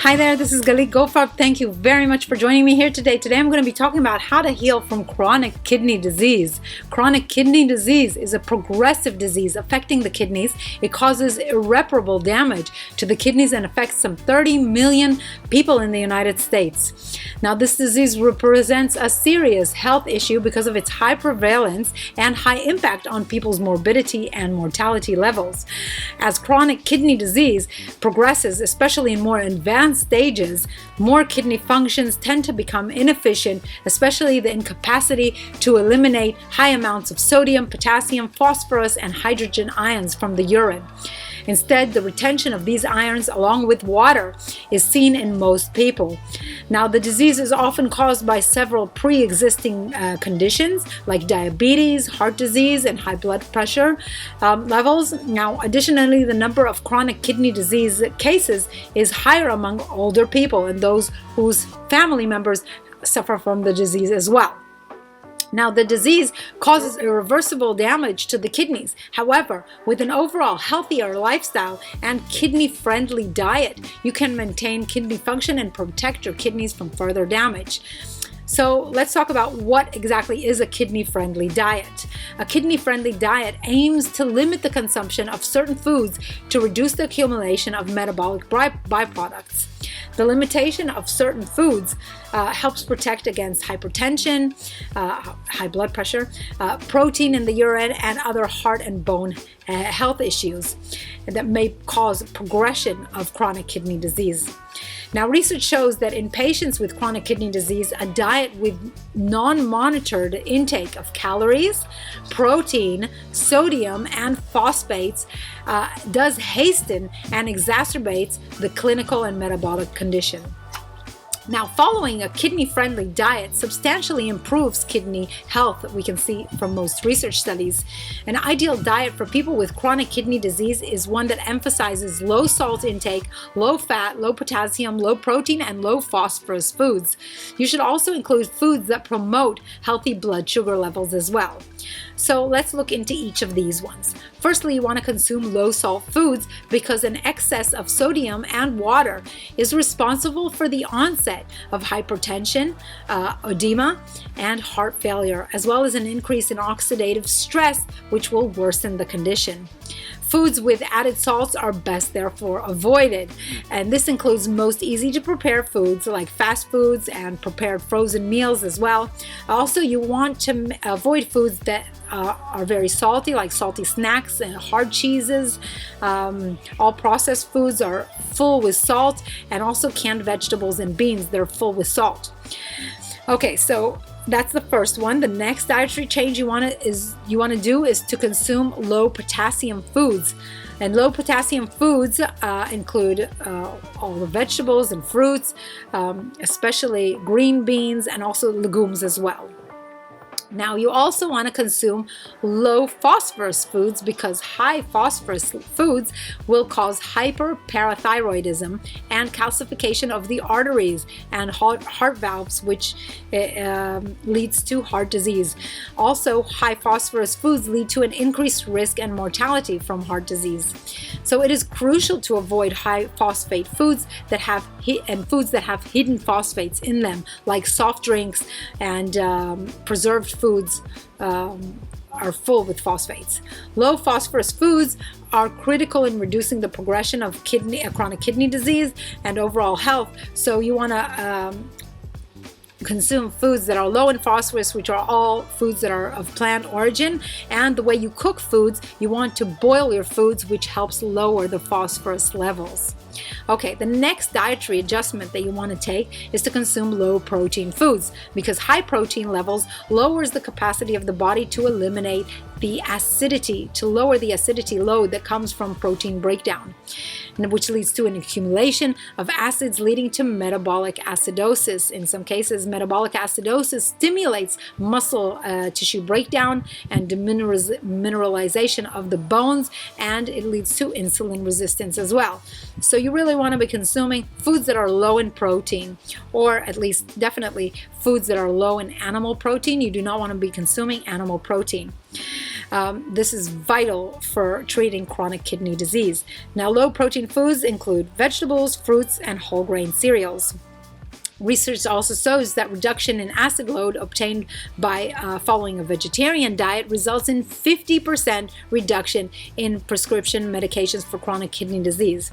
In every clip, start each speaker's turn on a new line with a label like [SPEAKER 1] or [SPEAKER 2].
[SPEAKER 1] Hi there, this is Galit Goldfarb. Thank you very much for joining me here today. Today I'm going to be talking about how to heal from chronic kidney disease. Chronic kidney disease is a progressive disease affecting the kidneys. It causes irreparable damage to the kidneys and affects some 30 million people in the United States. Now, this disease represents a serious health issue because of its high prevalence and high impact on people's morbidity and mortality levels. As chronic kidney disease progresses, especially in more advanced stages, more kidney functions tend to become inefficient, especially the incapacity to eliminate high amounts of sodium, potassium, phosphorus, and hydrogen ions from the urine. Instead, the retention of these ions along with water is seen in most people. Now, the disease is often caused by several pre-existing conditions like diabetes, heart disease, and high blood pressure levels. Now, additionally, the number of chronic kidney disease cases is higher among older people and those whose family members suffer from the disease as well. Now, the disease causes irreversible damage to the kidneys. However, with an overall healthier lifestyle and kidney-friendly diet, you can maintain kidney function and protect your kidneys from further damage. So let's talk about what exactly is a kidney-friendly diet. A kidney-friendly diet aims to limit the consumption of certain foods to reduce the accumulation of metabolic byproducts. The limitation of certain foods helps protect against hypertension, high blood pressure, protein in the urine, and other heart and bone health issues that may cause progression of chronic kidney disease. Now, research shows that in patients with chronic kidney disease, a diet with non-monitored intake of calories, protein, sodium, and phosphates does hasten and exacerbates the clinical and metabolic condition. Now, following a kidney-friendly diet substantially improves kidney health, we can see from most research studies. An ideal diet for people with chronic kidney disease is one that emphasizes low salt intake, low fat, low potassium, low protein, and low phosphorus foods. You should also include foods that promote healthy blood sugar levels as well. So let's look into each of these ones. Firstly, you want to consume low salt foods because an excess of sodium and water is responsible for the onset of hypertension, edema, and heart failure, as well as an increase in oxidative stress, which will worsen the condition. Foods with added salts are best therefore avoided, and this includes most easy to prepare foods like fast foods and prepared frozen meals as well. Also, you want to avoid foods that are very salty, like salty snacks and hard cheeses. All processed foods are full with salt, and also canned vegetables and beans, they're full with salt. Okay, so that's the first one. The next dietary change you want to do is to consume low potassium foods. And low potassium foods include all the vegetables and fruits, especially green beans and also legumes as well. Now, you also want to consume low phosphorus foods because high phosphorus foods will cause hyperparathyroidism and calcification of the arteries and heart valves, which leads to heart disease. Also, high phosphorus foods lead to an increased risk and mortality from heart disease. So it is crucial to avoid high phosphate foods that have foods that have hidden phosphates in them, like soft drinks and preserved foods are full with phosphates. Low phosphorus foods are critical in reducing the progression of chronic kidney disease and overall health. So you want to consume foods that are low in phosphorus, which are all foods that are of plant origin. And the way you cook foods, you want to boil your foods, which helps lower the phosphorus levels. Okay, the next dietary adjustment that you want to take is to consume low protein foods because high protein levels lowers the capacity of the body to eliminate the acidity, to lower the acidity load that comes from protein breakdown, which leads to an accumulation of acids leading to metabolic acidosis. In some cases, metabolic acidosis stimulates muscle tissue breakdown and demineralization of the bones, and it leads to insulin resistance as well. So you really want to be consuming foods that are low in protein, or at least definitely foods that are low in animal protein. You do not want to be consuming animal protein. This is vital for treating chronic kidney disease. Now, low protein foods include vegetables, fruits, and whole grain cereals. Research also shows that reduction in acid load obtained by following a vegetarian diet results in 50% reduction in prescription medications for chronic kidney disease.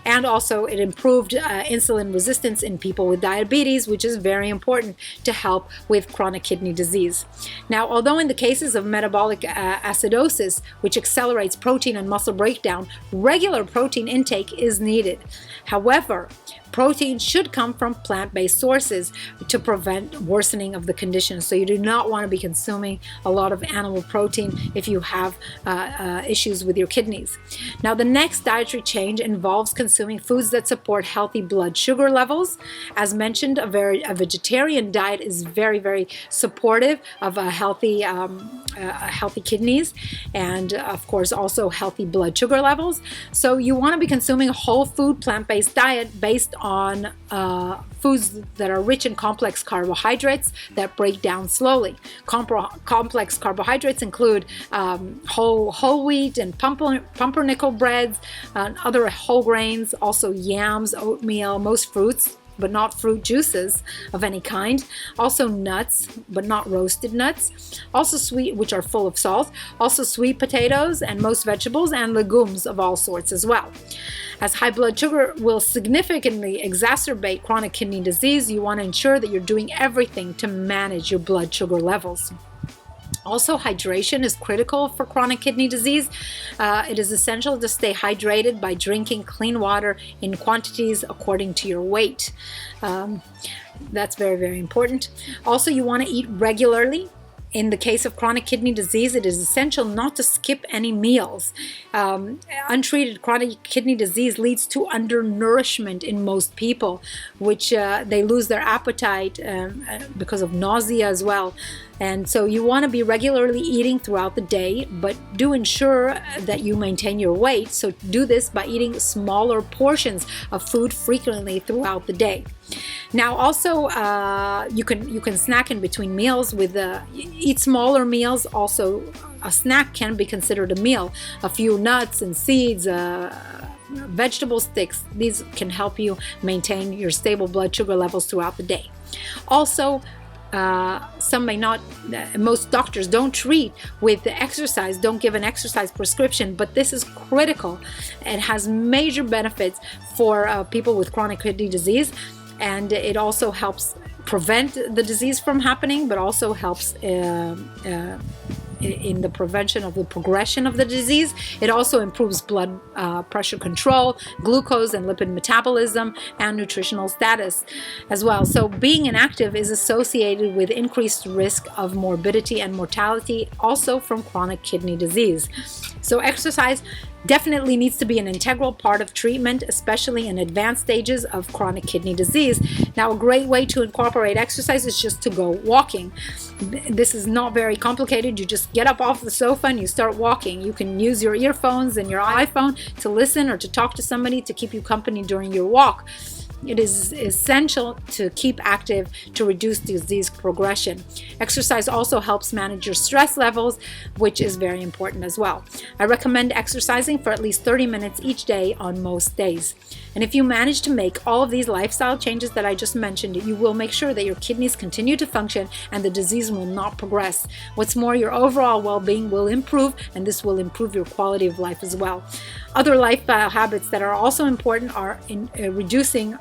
[SPEAKER 1] And also it improved insulin resistance in people with diabetes, which is very important to help with chronic kidney disease. Now, although in the cases of metabolic acidosis, which accelerates protein and muscle breakdown, regular protein intake is needed. However, protein should come from plant-based sources to prevent worsening of the condition. So you do not want to be consuming a lot of animal protein if you have issues with your kidneys. Now, the next dietary change involves consuming foods that support healthy blood sugar levels. As mentioned, a vegetarian diet is very, very supportive of a healthy kidneys and, of course, also healthy blood sugar levels. So you want to be consuming a whole food plant-based diet based on foods that are rich in complex carbohydrates that break down slowly. Complex carbohydrates include whole wheat and pumpernickel breads, other whole grains, also yams, oatmeal, most fruits, but not fruit juices of any kind. Also nuts, but not roasted nuts. Also sweet, which are full of salt. Also sweet potatoes and most vegetables and legumes of all sorts as well. As high blood sugar will significantly exacerbate chronic kidney disease, you want to ensure that you're doing everything to manage your blood sugar levels. Also, hydration is critical for chronic kidney disease. It is essential to stay hydrated by drinking clean water in quantities according to your weight. That's very, very important. Also, you want to eat regularly. In the case of chronic kidney disease, it is essential not to skip any meals. Untreated chronic kidney disease leads to undernourishment in most people, which they lose their appetite because of nausea as well. And so you want to be regularly eating throughout the day, but do ensure that you maintain your weight. So do this by eating smaller portions of food frequently throughout the day. Now, also, you can snack in between meals with eat smaller meals. Also, a snack can be considered a meal. A few nuts and seeds, vegetable sticks. These can help you maintain your stable blood sugar levels throughout the day. Also, some may not, most doctors don't treat with the exercise, don't give an exercise prescription, but this is critical. It has major benefits for people with chronic kidney disease, and it also helps prevent the disease from happening, but also helps in the prevention of the progression of the disease. It also improves blood pressure control, glucose and lipid metabolism, and nutritional status as well. So being inactive is associated with increased risk of morbidity and mortality, also from chronic kidney disease. So exercise definitely needs to be an integral part of treatment, especially in advanced stages of chronic kidney disease. Now, a great way to incorporate exercise is just to go walking. This is not very complicated. You just get up off the sofa and you start walking. You can use your earphones and your iPhone to listen or to talk to somebody to keep you company during your walk. It is essential to keep active to reduce disease progression. Exercise also helps manage your stress levels, which is very important as well. I recommend exercising for at least 30 minutes each day on most days. And if you manage to make all of these lifestyle changes that I just mentioned, you will make sure that your kidneys continue to function and the disease will not progress. What's more, your overall well-being will improve, and this will improve your quality of life as well. Other lifestyle habits that are also important are in reducing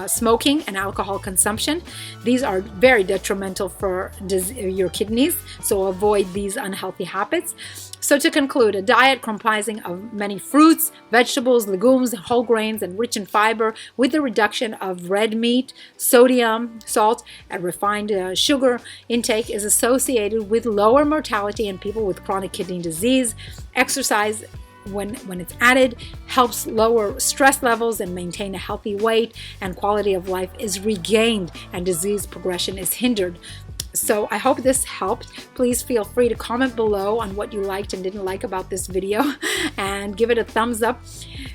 [SPEAKER 1] smoking and alcohol consumption. These are very detrimental for your kidneys, so avoid these unhealthy habits. So to conclude, a diet comprising of many fruits, vegetables, legumes, whole grains, and rich in fiber, with the reduction of red meat, sodium, salt, and refined sugar intake is associated with lower mortality in people with chronic kidney disease. Exercise, when it's added, helps lower stress levels and maintain a healthy weight, and quality of life is regained and disease progression is hindered. So I hope this helped. Please feel free to comment below on what you liked and didn't like about this video and give it a thumbs up.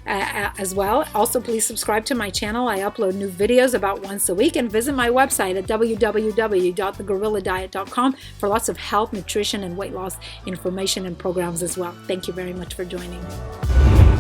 [SPEAKER 1] as well. Also, please subscribe to my channel. I upload new videos about once a week, and visit my website at www.thegorilladiet.com for lots of health, nutrition, and weight loss information and programs as well. Thank you very much for joining me.